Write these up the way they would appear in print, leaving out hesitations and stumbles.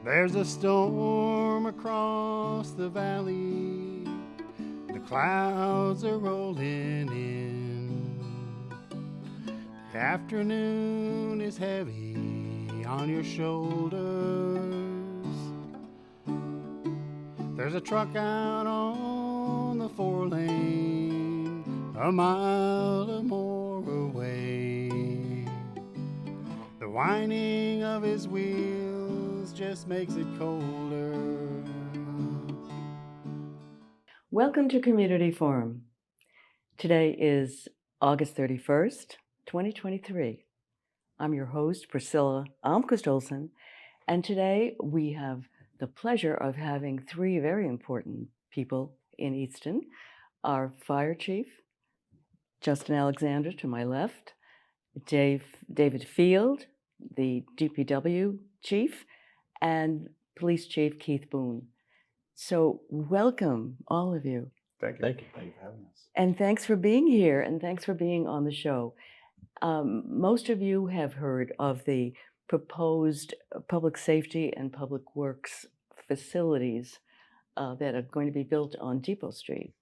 There's a storm across the valley. The clouds are rolling in. The afternoon is heavy on your shoulders. There's a truck out on the 4-lane, a mile or more away. The whining of his wheels just makes it colder. Welcome to Community Forum. Today is August 31st, 2023. I'm your host, Priscilla Almquist Olsen, and today we have the pleasure of having three very important people in Easton. Our fire chief, Justin Alexander to my left, David Field, the DPW chief, and police chief Keith Boone. So welcome, all of you. Thank you. Thank you for having us. And thanks for being here, and thanks for being on the show. Most of you have heard of the proposed public safety and public works facilities that are going to be built on Depot Street.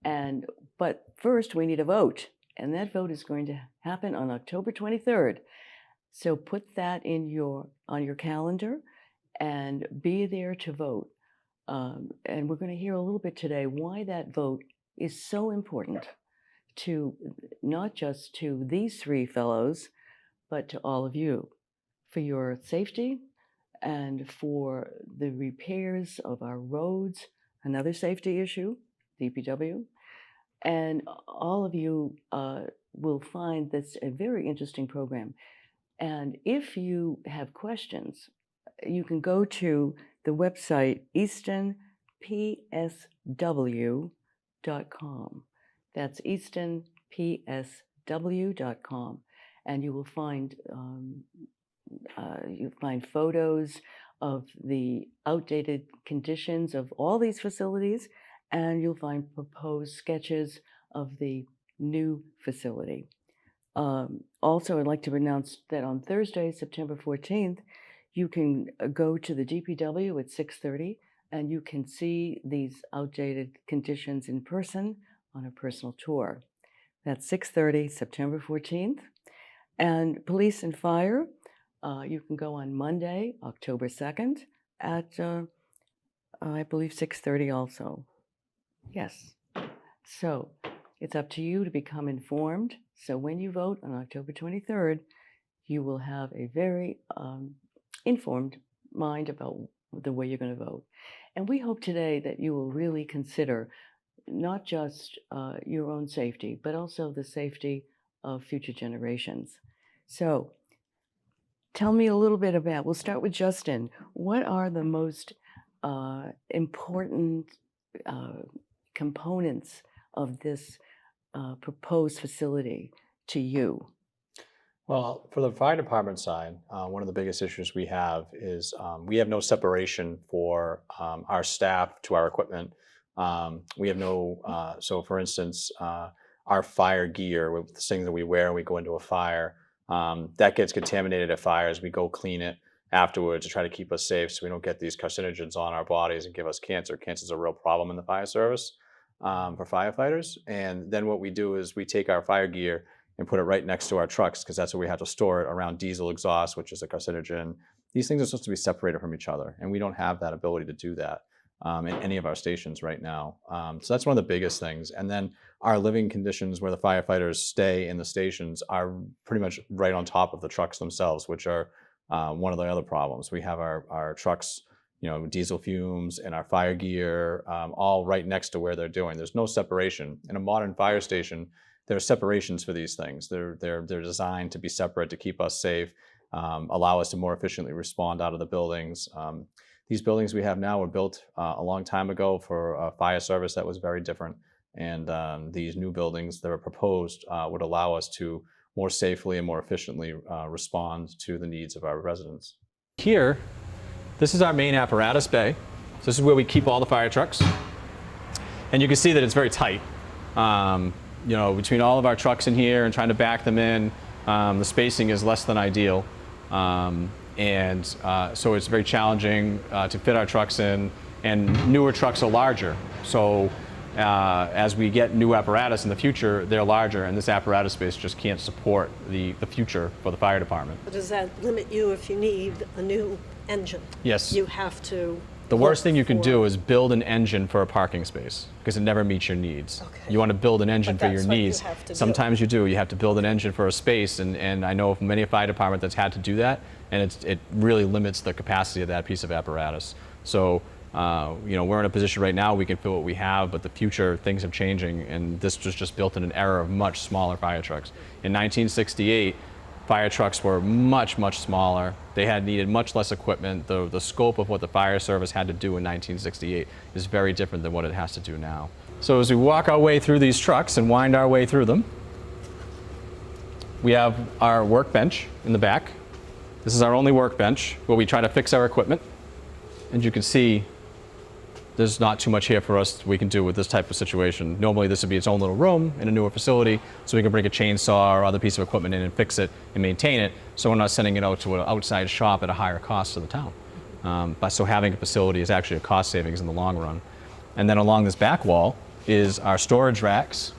But first, we need a vote, and that vote is going to happen on October 23rd. So put that on your calendar and be there to vote. And we're going to hear a little bit today why that vote is so important to not just to these three fellows, but to all of you, for your safety and for the repairs of our roads, another safety issue, DPW. And all of you will find this a very interesting program. And if you have questions, you can go to the website eastonpsw.com. That's eastonpsw.com, and you will find photos of the outdated conditions of all these facilities, and you'll find proposed sketches of the new facility. Also, I'd like to announce that on Thursday, September 14th, you can go to the DPW at 6:30, and you can see these outdated conditions in person on a personal tour. That's 6:30, September 14th. And police and fire, you can go on Monday, October 2nd at, I believe, 6:30 also. Yes. So it's up to you to become informed. So when you vote on October 23rd, you will have a very informed mind about the way you're going to vote. And we hope today that you will really consider not just your own safety, but also the safety of future generations. So tell me a little bit about, we'll start with Justin. What are the most important components of this proposed facility to you? Well, for the fire department side, one of the biggest issues we have is we have no separation for our staff to our equipment. We have no, so for instance, our fire gear, with the things that we wear when we go into a fire, that gets contaminated at fires. We go clean it afterwards to try to keep us safe so we don't get these carcinogens on our bodies and give us cancer. Cancer is a real problem in the fire service for firefighters. And then what we do is we take our fire gear and put it right next to our trucks, because that's where we have to store it, around diesel exhaust, which is a carcinogen. These things are supposed to be separated from each other, and we don't have that ability to do that in any of our stations right now. So that's one of the biggest things. And then our living conditions where the firefighters stay in the stations are pretty much right on top of the trucks themselves, which are one of the other problems. We have our trucks, diesel fumes and our fire gear all right next to where they're doing. There's no separation. In a modern fire station, there are separations for these things. They're designed to be separate to keep us safe, allow us to more efficiently respond out of the buildings. These buildings we have now were built a long time ago for a fire service that was very different. And these new buildings that are proposed would allow us to more safely and more efficiently respond to the needs of our residents. Here, this is our main apparatus bay. So this is where we keep all the fire trucks. And you can see that it's very tight. Between all of our trucks in here and trying to back them in, the spacing is less than ideal. and so it's very challenging to fit our trucks in, and newer trucks are larger. So as we get new apparatus in the future, they're larger, and this apparatus space just can't support the future for the fire department. But does that limit you if you need a new engine? Yes. You have to. The worst thing you can do is build an engine for a parking space, because it never meets your needs. Okay. You want to build an engine But for your that's what you needs. have to do. Sometimes you do. You have to build an engine for a space, and I know of many a fire department that's had to do that, and it really limits the capacity of that piece of apparatus. So we're in a position right now we can fill what we have, but the future, things are changing, and this was just built in an era of much smaller fire trucks. In 1968, fire trucks were much, much smaller. They had needed much less equipment. The scope of what the fire service had to do in 1968 is very different than what it has to do now. So as we walk our way through these trucks and wind our way through them, we have our workbench in the back. This is our only workbench where we try to fix our equipment. And you can see there's not too much here for us we can do with this type of situation. Normally this would be its own little room in a newer facility, so we can bring a chainsaw or other piece of equipment in and fix it and maintain it, so we're not sending it out to an outside shop at a higher cost to the town. So having a facility is actually a cost savings in the long run. And then along this back wall is our storage racks.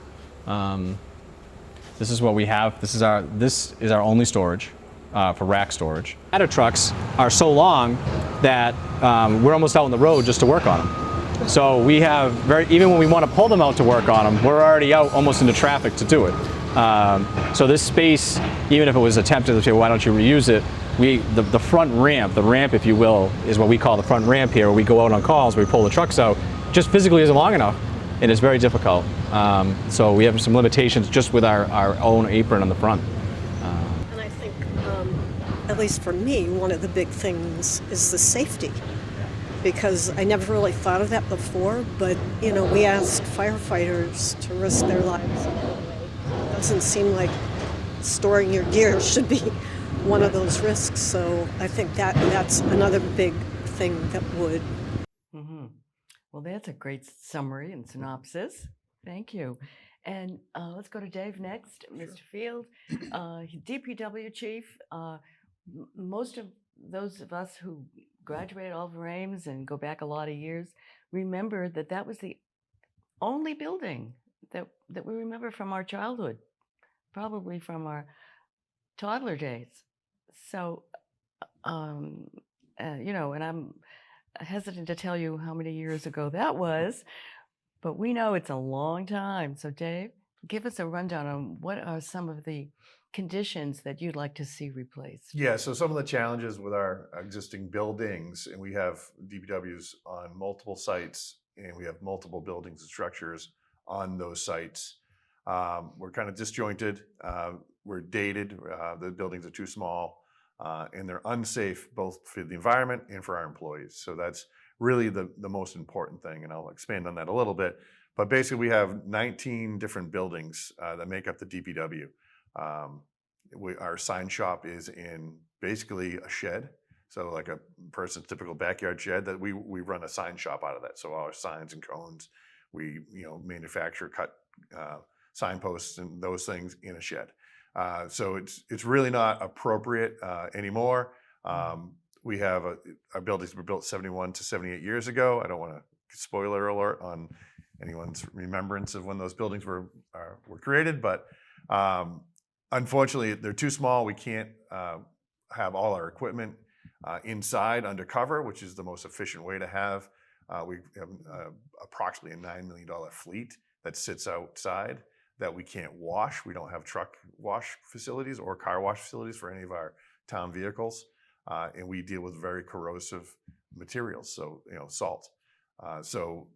This is what we have. This is our only storage for rack storage. Ladder trucks are so long that we're almost out on the road just to work on them. So we have even when we want to pull them out to work on them, we're already out almost into traffic to do it. So this space, even if it was attempted to say, why don't you reuse it? The front ramp, the ramp, if you will, is what we call the front ramp here, where we go out on calls, where we pull the trucks out, just physically isn't long enough, and it's very difficult. So we have some limitations just with our own apron on the front. And I think, at least for me, one of the big things is the safety. Because I never really thought of that before, but we ask firefighters to risk their lives in any way. It doesn't seem like storing your gear should be one of those risks. So I think that's another big thing that would. Mm-hmm. Well, that's a great summary and synopsis. Thank you. And let's go to Dave next. Sure. Mr. Field, DPW chief. Most of those of us who graduated Oliver Ames and go back a lot of years remember that was the only building that we remember from our childhood, probably from our toddler days. So, and I'm hesitant to tell you how many years ago that was, but we know it's a long time. So Dave, give us a rundown on what are some of the conditions that you'd like to see replaced. Yeah, so some of the challenges with our existing buildings, and we have DPWs on multiple sites, and we have multiple buildings and structures on those sites. We're kind of disjointed, we're dated, the buildings are too small, and they're unsafe both for the environment and for our employees. So that's really the most important thing, and I'll expand on that a little bit. But basically we have 19 different buildings that make up the DPW. Our sign shop is in basically a shed, so like a person's typical backyard shed that we run a sign shop out of that. So all our signs and cones, we manufacture, cut signposts and those things in a shed. So it's really not appropriate anymore. We have our buildings were built 71 to 78 years ago. I don't want to spoiler alert on anyone's remembrance of when those buildings were created, but unfortunately, they're too small. We can't have all our equipment inside undercover, which is the most efficient way to have. We have approximately a $9 million fleet that sits outside that we can't wash. We don't have truck wash facilities or car wash facilities for any of our town vehicles. And we deal with very corrosive materials, so salt. So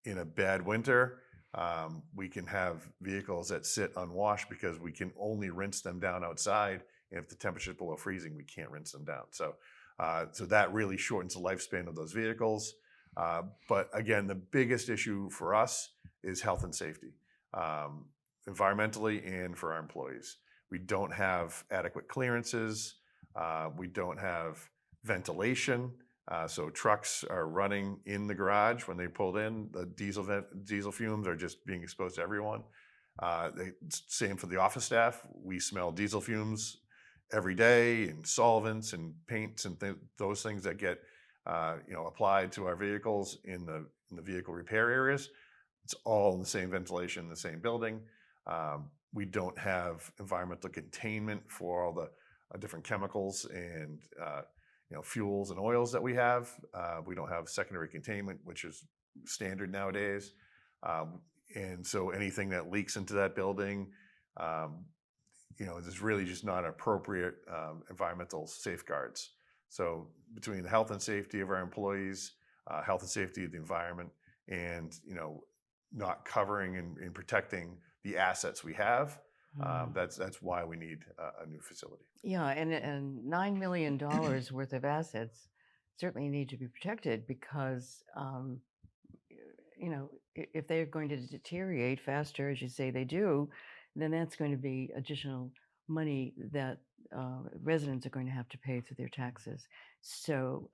in a bad winter, we can have vehicles that sit unwashed because we can only rinse them down outside. And if the temperature is below freezing, we can't rinse them down. So that really shortens the lifespan of those vehicles. But again, the biggest issue for us is health and safety, environmentally and for our employees. We don't have adequate clearances. We don't have ventilation. So trucks are running in the garage when they pulled in. The diesel fumes are just being exposed to everyone. Same for the office staff. We smell diesel fumes every day, and solvents and paints and those things that get applied to our vehicles in the vehicle repair areas. It's all in the same ventilation, the same building. We don't have environmental containment for all the different chemicals and fuels and oils that we have. We don't have secondary containment, which is standard nowadays. And so anything that leaks into that building, there's really just not appropriate environmental safeguards. So between the health and safety of our employees, health and safety of the environment, and not covering and protecting the assets we have, that's why we need a new facility. Yeah, and $9 million worth of assets certainly need to be protected because, if they're going to deteriorate faster, as you say they do, then that's going to be additional money that residents are going to have to pay through their taxes. So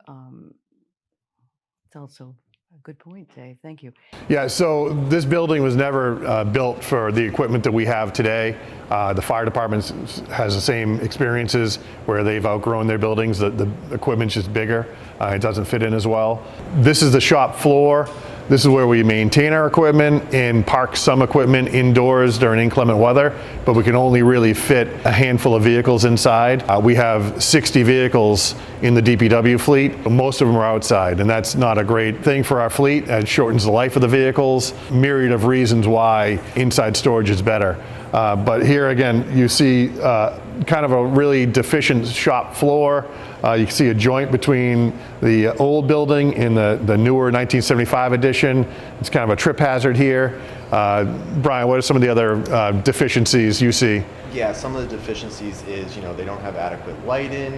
it's also a good point, Dave. Thank you. Yeah, so this building was never built for the equipment that we have today. The fire department has the same experiences where they've outgrown their buildings. The equipment's just bigger. It doesn't fit in as well. This is the shop floor. This is where we maintain our equipment and park some equipment indoors during inclement weather, but we can only really fit a handful of vehicles inside. We have 60 vehicles in the DPW fleet. Most of them are outside, and that's not a great thing for our fleet. It shortens the life of the vehicles. Myriad of reasons why inside storage is better. But here again, you see kind of a really deficient shop floor. You can see a joint between the old building and the newer 1975 edition. It's kind of a trip hazard here. Brian, what are some of the other deficiencies you see? Yeah, some of the deficiencies is, they don't have adequate lighting,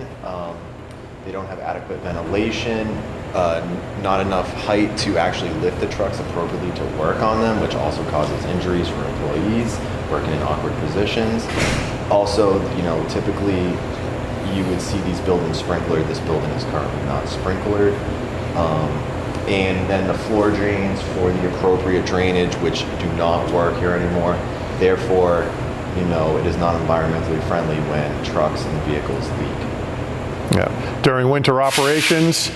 they don't have adequate ventilation, not enough height to actually lift the trucks appropriately to work on them, which also causes injuries for employees working in awkward positions. Also, typically you would see these buildings sprinklered. This building is currently not sprinklered. And then the floor drains for the appropriate drainage, which do not work here anymore. Therefore, it is not environmentally friendly when trucks and vehicles leak. Yeah. During winter operations,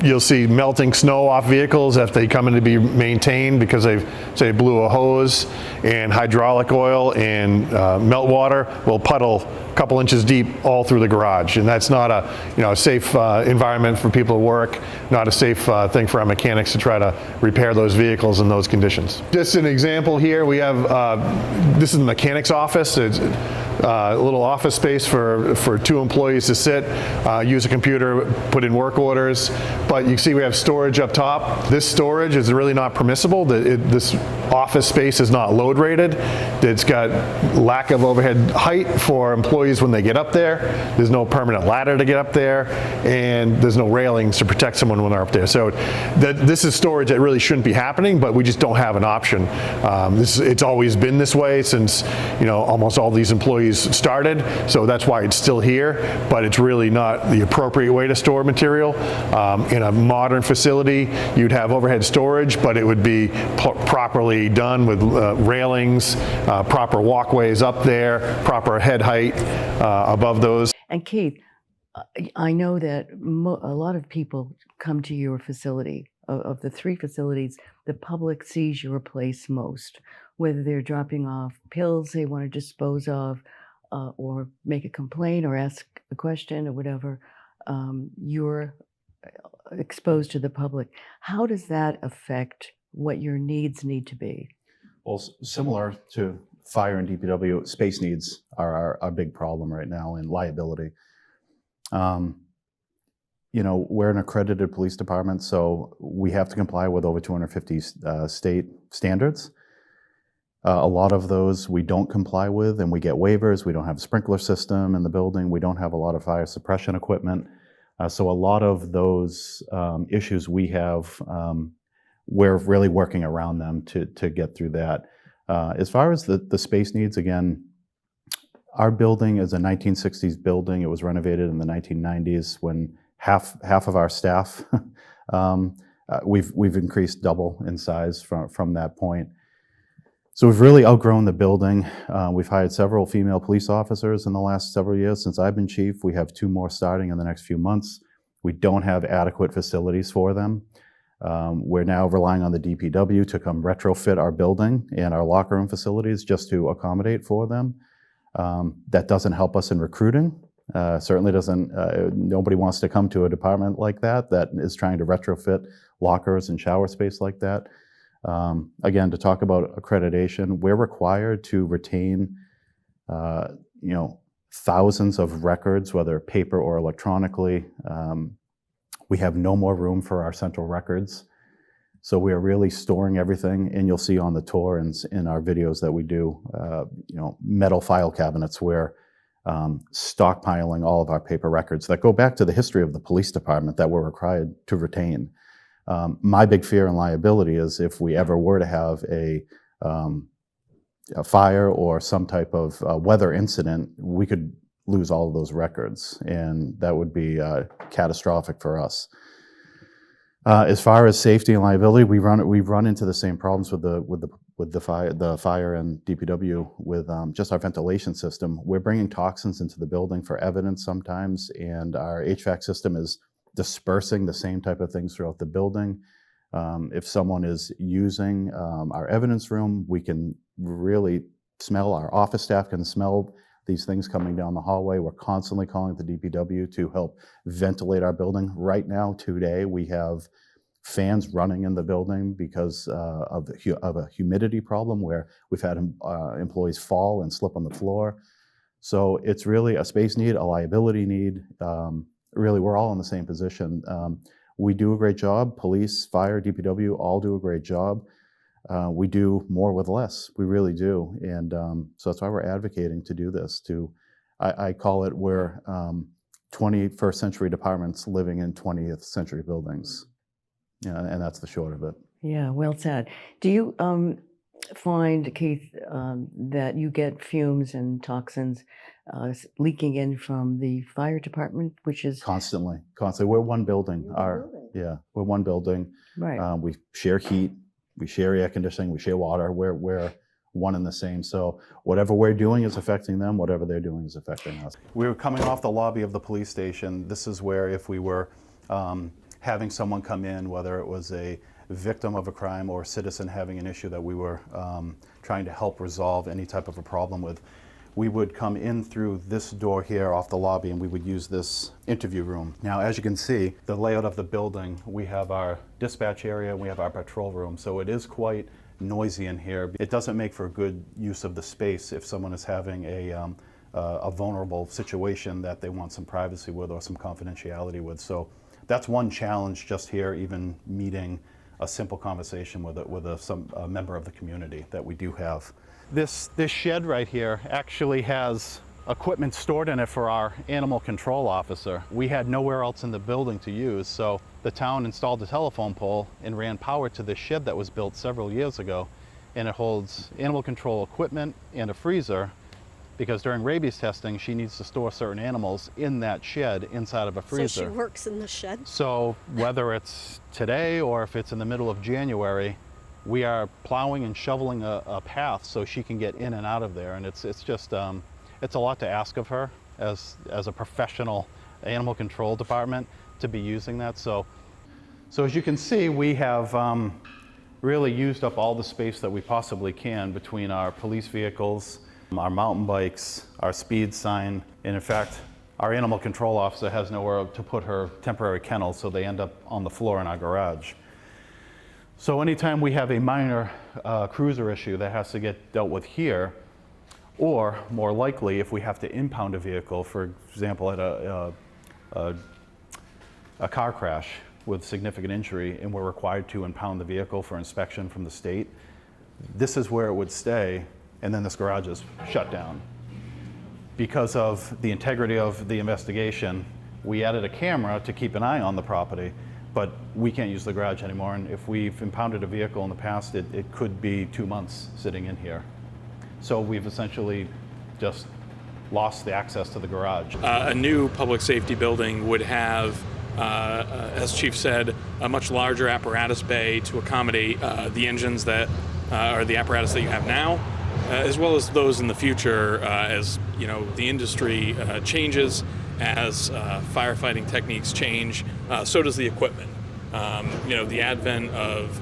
you'll see melting snow off vehicles if they come in to be maintained because they've, say, blew a hose, and hydraulic oil and melt water will puddle a couple inches deep all through the garage, and that's not a safe environment for people to work, not a safe thing for our mechanics to try to repair those vehicles in those conditions. Just an example here, we have this is the mechanic's office. It's a little office space for 2 employees to sit, use a computer, put in work orders. But you see we have storage up top. This storage is really not permissible. This office space is not load rated. It's got lack of overhead height for employees when they get up there. There's no permanent ladder to get up there, and there's no railings to protect someone when they're up there. So this is storage that really shouldn't be happening, but we just don't have an option. It's always been this way since almost all these employees started, so that's why it's still here, but it's really not the appropriate way to store material. In a modern facility, you'd have overhead storage, but it would be properly done with railings, proper walkways up there, proper head height above those. And Keith, I know that a lot of people come to your facility. Of the 3 facilities, the public sees your place most, whether they're dropping off pills they want to dispose of, or make a complaint or ask a question or whatever. You're exposed to the public. How does that affect what your needs need to be? Well, similar to fire and DPW, space needs are our big problem right now, and liability. We're an accredited police department, so we have to comply with over 250 state standards. A lot of those we don't comply with, and we get waivers. We don't have a sprinkler system in the building. We don't have a lot of fire suppression equipment. So a lot of those issues we have, we're really working around them to get through that. As far as the space needs, again, our building is a 1960s building. It was renovated in the 1990s when half of our staff, we've increased double in size from that point. So we've really outgrown the building. We've hired several female police officers in the last several years since I've been chief. We have 2 more starting in the next few months. We don't have adequate facilities for them. We're now relying on the DPW to come retrofit our building and our locker room facilities just to accommodate for them. That doesn't help us in recruiting. Certainly doesn't, nobody wants to come to a department like that is trying to retrofit lockers and shower space like that. Again, to talk about accreditation, we're required to retain, thousands of records, whether paper or electronically. We have no more room for our central records. So we are really storing everything, and you'll see on the tour and in our videos that we do, metal file cabinets where stockpiling all of our paper records that go back to the history of the police department that we're required to retain. My big fear and liability is if we ever were to have a fire or some type of weather incident, we could lose all of those records, and that would be catastrophic for us. As far as safety and liability, we've run into the same problems with the fire and DPW with just our ventilation system. We're bringing toxins into the building for evidence sometimes, and our HVAC system is dispersing the same type of things throughout the building. If someone is using our evidence room, we can really smell, our office staff can smell these things coming down the hallway. We're constantly calling the DPW to help ventilate our building. Right now, today, we have fans running in the building because of a humidity problem where we've had employees fall and slip on the floor. So it's really a space need, a liability need. Really, we're all in the same position. We do a great job. Police, fire, DPW all do a great job. We do more with less. We really do. And so that's why we're advocating to do this. I call it we're 21st century departments living in 20th century buildings. Yeah, and that's the short of it. Yeah, well said. Do you find, Keith, that you get fumes and toxins leaking in from the fire department, which is Constantly. We're one building. We're one building. right? We share heat, we share air conditioning, we share water. We're one and the same. So whatever we're doing is affecting them. Whatever they're doing is affecting us. We were coming off the lobby of the police station. This is where if we were having someone come in, whether it was a victim of a crime or a citizen having an issue that we were trying to help resolve any type of a problem with, we would come in through this door here off the lobby, and we would use this interview room. Now, as you can see, the layout of the building, we have our dispatch area, we have our patrol room, so it is quite noisy in here. It doesn't make for good use of the space if someone is having a vulnerable situation that they want some privacy with or some confidentiality with. So that's one challenge just here, even meeting a simple conversation with a member of the community that we do have. This shed right here actually has equipment stored in it for our animal control officer. We had nowhere else in the building to use, so the town installed a telephone pole and ran power to this shed that was built several years ago, and it holds animal control equipment and a freezer, because during rabies testing she needs to store certain animals in that shed inside of a freezer. So she works in the shed? So whether it's today or if it's in the middle of January, we are plowing and shoveling a path so she can get in and out of there, and it's just it's a lot to ask of her as a professional animal control department to be using that. So as you can see, we have really used up all the space that we possibly can between our police vehicles, our mountain bikes, our speed sign, and in fact, our animal control officer has nowhere to put her temporary kennels, so they end up on the floor in our garage. So anytime we have a minor cruiser issue that has to get dealt with here, or more likely if we have to impound a vehicle, for example at a car crash with significant injury, and we're required to impound the vehicle for inspection from the state, this is where it would stay, and then this garage is shut down. Because of the integrity of the investigation, we added a camera to keep an eye on the property, but we can't use the garage anymore, and if we've impounded a vehicle in the past, it could be 2 months sitting in here. So we've essentially just lost the access to the garage. A new public safety building would have, as Chief said, a much larger apparatus bay to accommodate the engines that or the apparatus that you have now, as well as those in the future, as the industry changes, as firefighting techniques change, so does the equipment. The advent of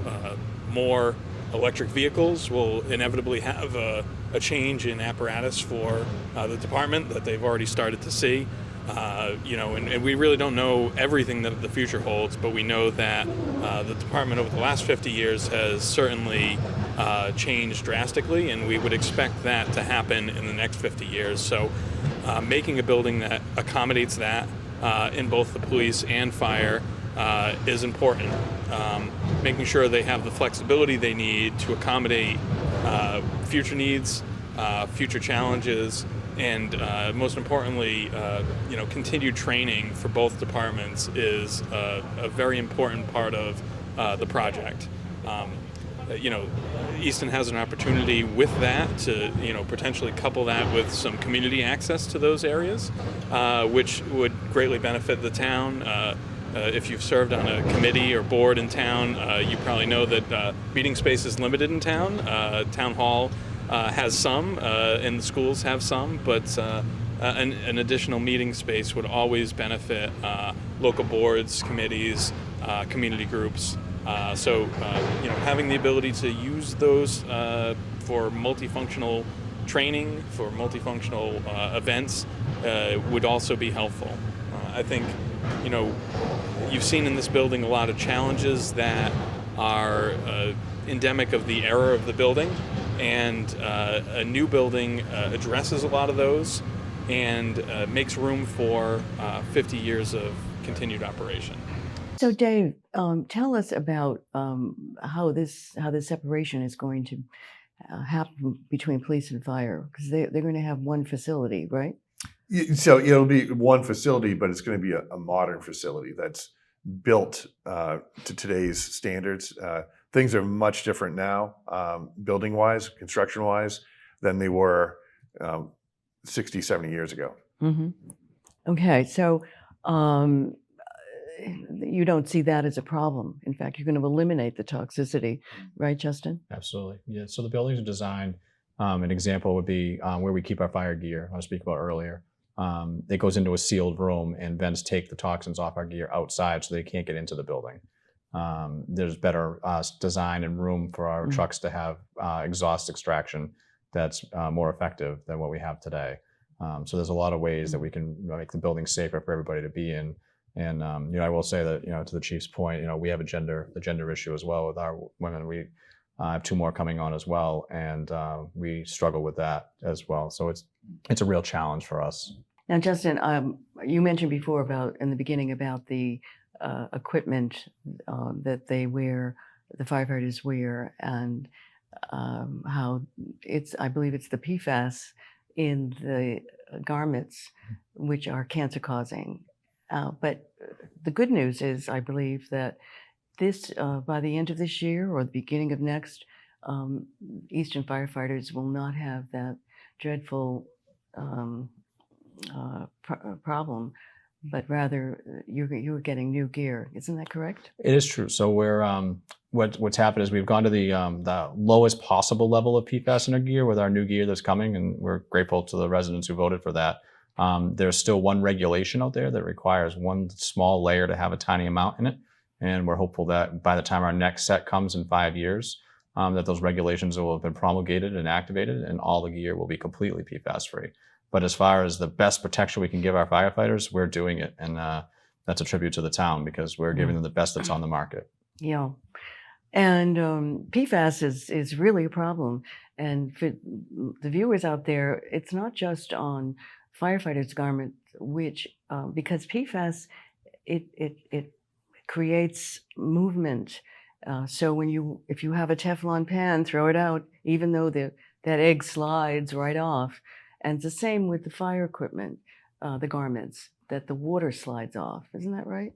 more electric vehicles will inevitably have a change in apparatus for the department that they've already started to see. And we really don't know everything that the future holds, but we know that the department over the last 50 years has certainly changed drastically, and we would expect that to happen in the next 50 years. So making a building that accommodates that in both the police and fire is important. Making sure they have the flexibility they need to accommodate future needs, future challenges, and most importantly, continued training for both departments is a very important part of the project. Easton has an opportunity with that to, potentially couple that with some community access to those areas, which would greatly benefit the town. If you've served on a committee or board in town, you probably know that meeting space is limited in town. Town hall has some, and the schools have some, but an additional meeting space would always benefit local boards, committees, community groups. So having the ability to use those for multifunctional training, for multifunctional events, would also be helpful. I think, you've seen in this building a lot of challenges that are endemic of the era of the building, and a new building addresses a lot of those and makes room for 50 years of continued operation. So, Dave, tell us about how this separation is going to happen between police and fire, because they're going to have one facility, right? So it'll be one facility, but it's going to be a modern facility that's built to today's standards. Things are much different now, building-wise, construction-wise, than they were 60, 70 years ago. Mm-hmm. Okay, so you don't see that as a problem. In fact, you're going to eliminate the toxicity, right, Justin? Absolutely. Yeah. So the buildings are designed. An example would be where we keep our fire gear, I was speaking about earlier. It goes into a sealed room, and vents take the toxins off our gear outside so they can't get into the building. There's better design and room for our trucks to have exhaust extraction that's more effective than what we have today. So there's a lot of ways that we can make the building safer for everybody to be in. And I will say that to the chief's point, we have the gender issue as well with our women. We have 2 more coming on as well, and we struggle with that as well. So it's a real challenge for us. Now, Justin, you mentioned before in the beginning about the equipment that they wear, the firefighters wear, and how I believe it's the PFAS in the garments, which are cancer causing. But the good news is, I believe that this, by the end of this year or the beginning of next, Eastern firefighters will not have that dreadful problem, but rather you're getting new gear. Isn't that correct? It is true. So we're what's happened is we've gone to the lowest possible level of PFAS in our gear with our new gear that's coming, and we're grateful to the residents who voted for that. There's still one regulation out there that requires one small layer to have a tiny amount in it, and we're hopeful that by the time our next set comes in 5 years, that those regulations will have been promulgated and activated, and all the gear will be completely PFAS free. But as far as the best protection we can give our firefighters, we're doing it, and that's a tribute to the town because we're giving them the best that's on the market. Yeah. And PFAS is really a problem. And for the viewers out there, it's not just on firefighters' garments, which because PFAS it creates movement. So if you have a Teflon pan, throw it out, even though that egg slides right off. And it's the same with the fire equipment, the garments, that the water slides off. Isn't that right?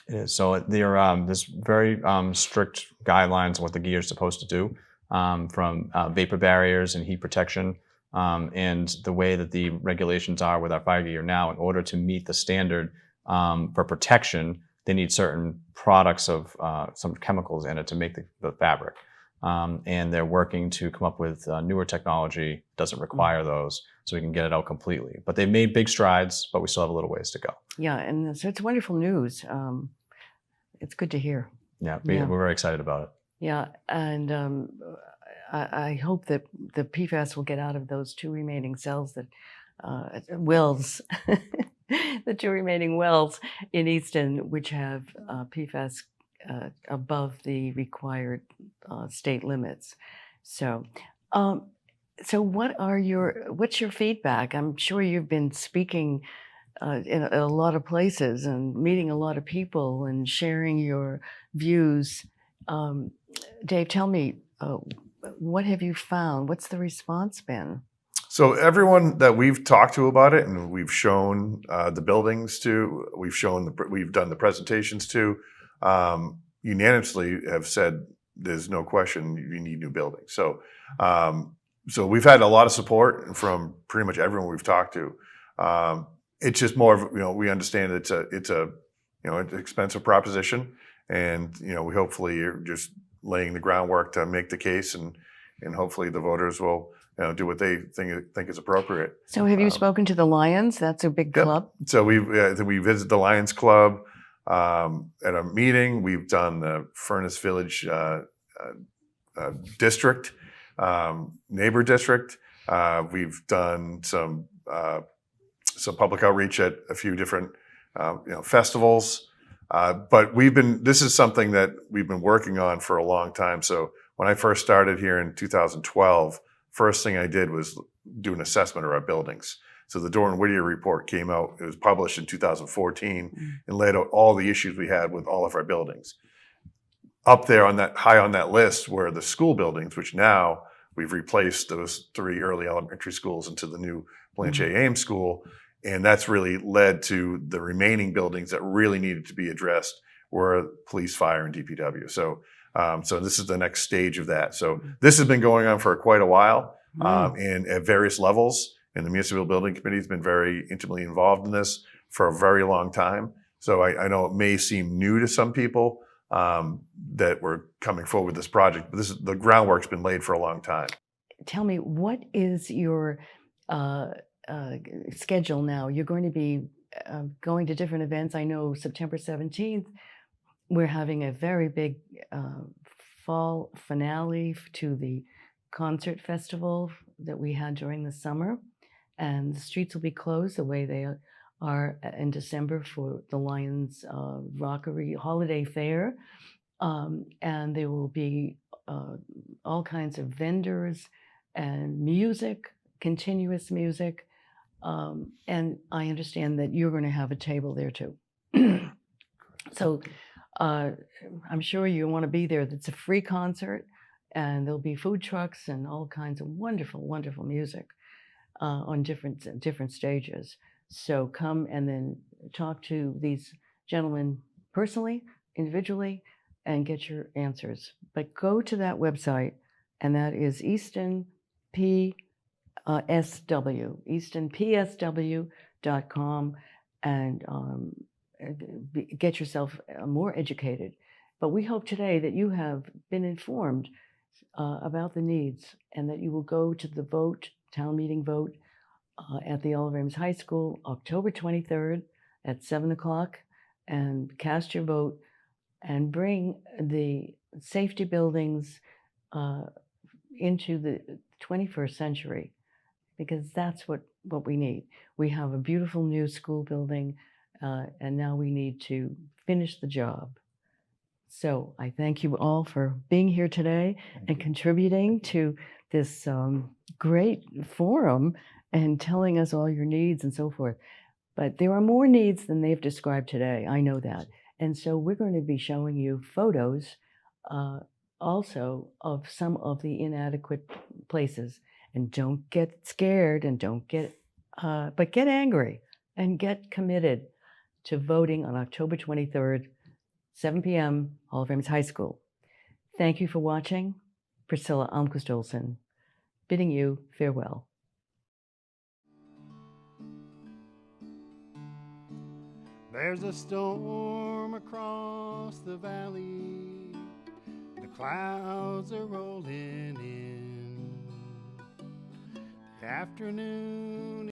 It is. So there's very strict guidelines on what the gear is supposed to do, from vapor barriers and heat protection, and the way that the regulations are with our fire gear now. In order to meet the standard for protection, they need certain products of some chemicals in it to make the fabric. and they're working to come up with newer technology doesn't require those, so we can get it out completely. But they've made big strides, but we still have a little ways to go. Yeah, and so it's wonderful news. It's good to hear. Yeah, Yeah. we're very excited about it. Yeah, and I hope that the PFAS will get out of those two remaining cells that wells, the two remaining wells in Easton, which have PFAS above the required state limits. So, so what's your feedback? I'm sure you've been speaking in a lot of places and meeting a lot of people and sharing your views. Dave, tell me, what have you found? What's the response been? So everyone that we've talked to about it, and we've shown the buildings to, we've done the presentations to, unanimously have said there's no question you need new buildings. So, so we've had a lot of support from pretty much everyone we've talked to. It's just more of, we understand it's a an expensive proposition, and we hopefully are just laying the groundwork to make the case, and hopefully the voters will do what they think is appropriate. So have you spoken to the Lions? That's a big club. So we visited the Lions Club at a meeting. We've done the Furnace Village district, neighbor district. We've done some public outreach at a few different festivals. But this is something that we've been working on for a long time. So when I first started here in 2012, first thing I did was do an assessment of our buildings. So the Doran Whittier report came out. It was published in 2014 and laid out all the issues we had with all of our buildings. Up there high on that list were the school buildings, which now we've replaced those 3 early elementary schools into the new Blanchet Ames School. And that's really led to the remaining buildings that really needed to be addressed were police, fire, and DPW. So, so this is the next stage of that. So this has been going on for quite a while, and at various levels. And the Municipal Building Committee has been very intimately involved in this for a very long time. So I know it may seem new to some people that we're coming forward with this project, but the groundwork's been laid for a long time. Tell me, what is your schedule now? You're going to be going to different events. I know September 17th, we're having a very big fall finale to the concert festival that we had during the summer. And the streets will be closed the way they are in December for the Lions Rockery Holiday Fair. And there will be all kinds of vendors and music, continuous music. And I understand that you're going to have a table there too. So I'm sure you want to be there. It's a free concert, and there'll be food trucks and all kinds of wonderful, wonderful music on different stages. So come and then talk to these gentlemen personally, individually, and get your answers. But go to that website, and that is eastonpsw.com, and get yourself more educated. But we hope today that you have been informed about the needs, and that you will go to the town meeting vote at the Oliver Ames High School, October 23rd at 7 o'clock, and cast your vote and bring the safety buildings into the 21st century, because that's what we need. We have a beautiful new school building, and now we need to finish the job. So I thank you all for being here today and contributing to this great forum and telling us all your needs and so forth. But there are more needs than they've described today. I know that. And so we're going to be showing you photos also of some of the inadequate places. And don't get scared, and but get angry and get committed to voting on October 23rd, 7 p.m., Oliver Ames High School. Thank you for watching. Priscilla Almquist Olsen, bidding you farewell. There's a storm across the valley. The Clouds are rolling in. The afternoon